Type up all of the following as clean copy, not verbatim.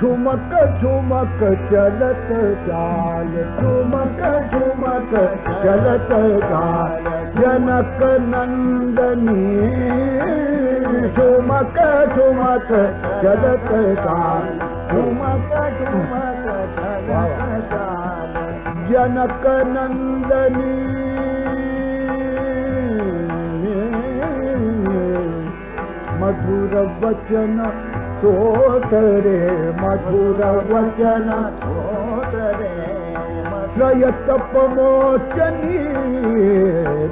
ठुमक ठुमक चलत चाल, ठुमक ठुमक चलत चाल, जनक नंदनी ठुमक ठुमक चलत चाल, ठुमक ठुमक चलत चाल, जनक नंदनी मधुर वचन सोत रे, मधुर वचन सोत रे, त्रयत पमोचनी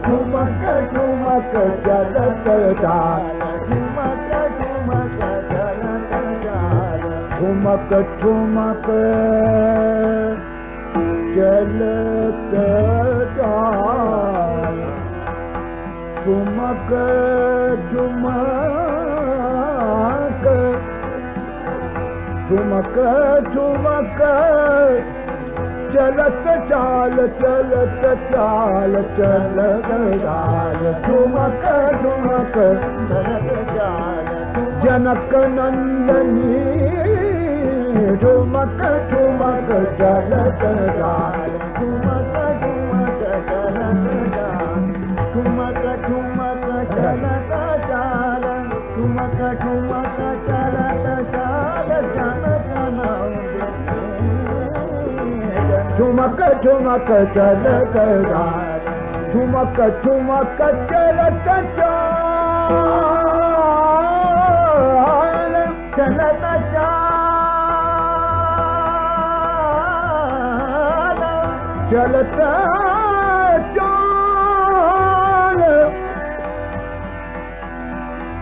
ठुमक ठुमक चलत चाल, ठुमक ठुमक चलत चाल, ठुमक ठुमक चलत चाल, ठुमक ठुमक ठुमक ठुमक चलत चाल, चलत चाल, चलत चाल, ठुमक ठुमक चलत चाल, जनक नंदनी ठुमक ठुमक चलत चाल, ठुमक ठुमक चलत चाल, ठुमक ठुमक चलत चाल, ठुमक ठुमक चलत चाल, ठुमक ठुमक चलत चाल, ठुमक ठुमक चलत चाल, चलत चाल, चलत चाल,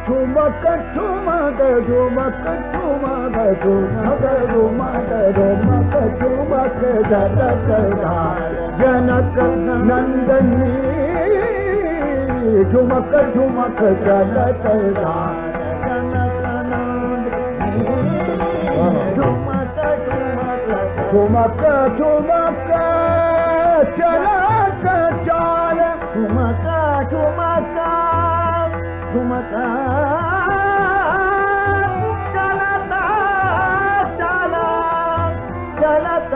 ठुमक ठुमक ठुमक ठुमक ठुमक ठुमक ठुमक ठुमक चलत चाल, जनक नंदनी ठुमक ठुमक चलत चाल, जनक नंदनी ठुमक ठुमक ठुमक ठुमक चलत चाल, ठुमक ठुमक ठुमक चलत चाल, चलत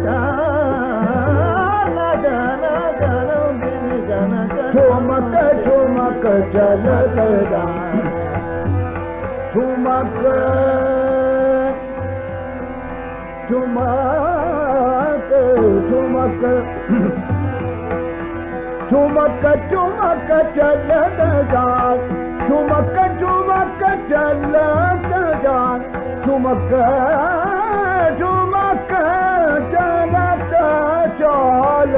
चाल, जन जन जन ठुमक ठुमक चलत चाल, ठुमक ठुमक ठुमक ठुमक ठुमक चलत चाल, ठुमक ठुमक चलत चाल, ठुमक ठुमक चलत चाल,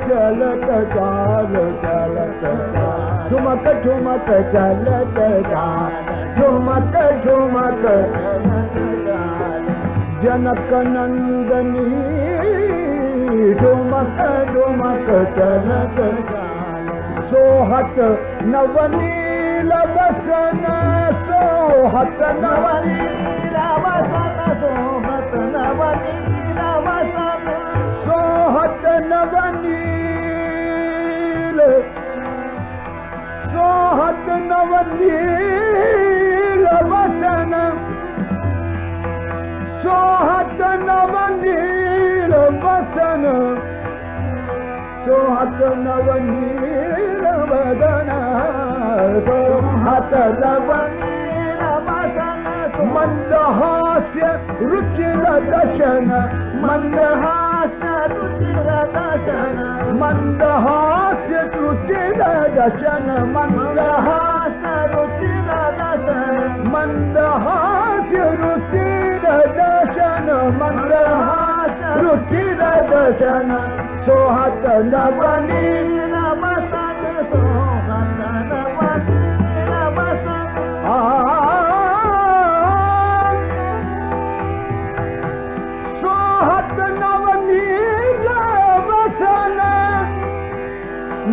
चलत चाल, चलत चाल, ठुमक ठुमक चलत चाल, ठुमक ठुमक चलत चाल, जनक नंदनी ठुमक ठुमक चलत चाल, सोहत नवनील वसन, सोहत नवनील वसन, सोहत नवनील वसन, सोहत नवनील, सोहत नवनील वसन, सोहत नवनील वसन, सोहत नवनील वदन, सोहत नवनील वसन, मंदहास्य रुचिर दशन, मंदहास्य रुचिर दशन, मंदहास्य रुचिर दशन, मंदहास्य रुचिर दशन, मंदहास्य रुचिर दशन, मंदहास्य रुचिर दशन, सोहत नवनील वसन सोहत नवनील वसन सोहत नवनील वसन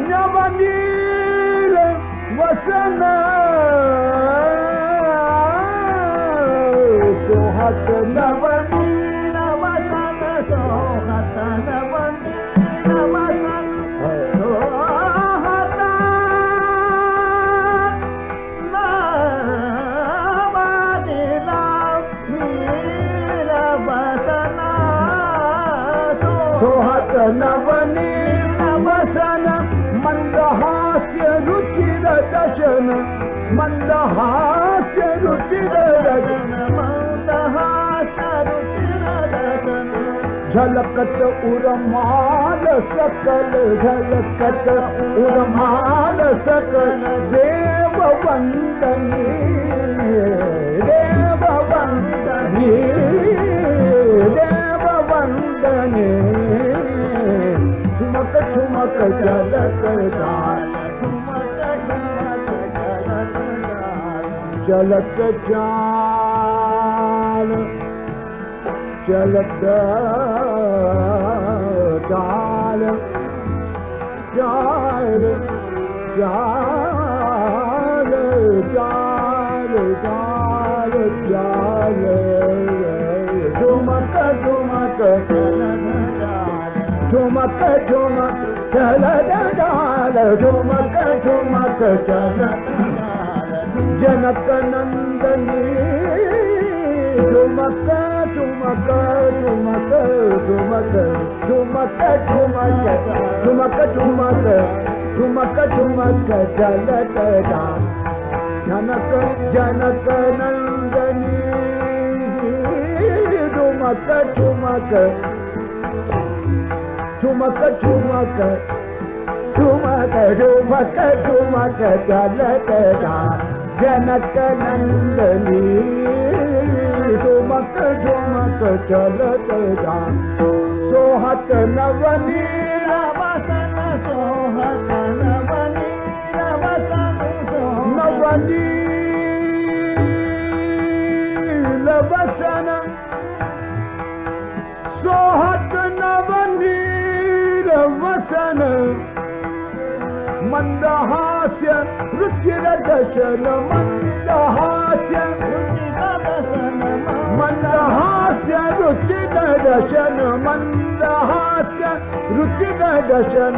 नवनील वसन सोहत नवनील वसन सोहत नवनील वसन सोहत नवनील वसन सोहत नवनील वसन मंदहास्य रुचिर दशन मंदहास्य रुचिर दशन मंदहास्य रुचिर दशन झलकत उर्माल सकल झलकत उर्माल सकल देव वंदनी देव वंदनी देव वंदनी ठुमक ठुमक झलक जाल झलक जाल झलक जाल जाल जाल जाल जाल जाल ठुमक ठुमक ठुमक ठुमक चलत जाल ठुमक ठुमक चलत जनक नंदनी ठुमक ठुमक ठुमक ठुमक ठुमक ठुमक ठुमक ठुमक ठुमक ठुमक चलत जाल जनक जनक नंदनी ठुमक ठुमक ठुमक ठुमक ठुमक ठुमक ठुमक चलत जाल जनक नंदनी ठुमक ठुमक चलत जाल सोहत नवनील वसन सोहत नवनील वसन नवनील वसन सोहत नवनील वसन मंदहास्य रुचिर दशन मंदहास्य मंदहास्य रुचिर दशन मंदहास्य रुचिर दशन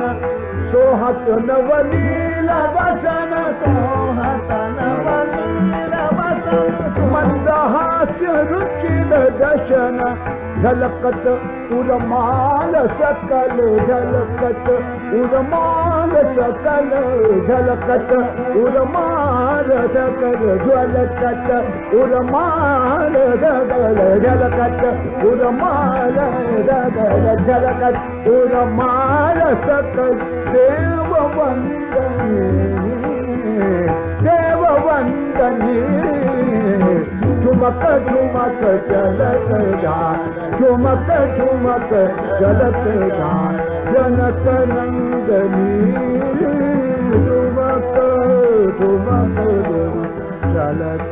सोहत नवनील वसन सोहत नवनील वसन मंदहास्य रुचिर दशन झलकत उर्माल सकल झलकत उर्माल सकल झलकत उर्माल सकल झलकत उर्माल सकल झलकत उर्माल सकल झलकत उर्माल सकल देव वंदनी देव वंदनी ठुमक ठुमक चलत जाल ठुमक ठुमक चलत जाल जनक नंदनी ठुमक ठुमक चलत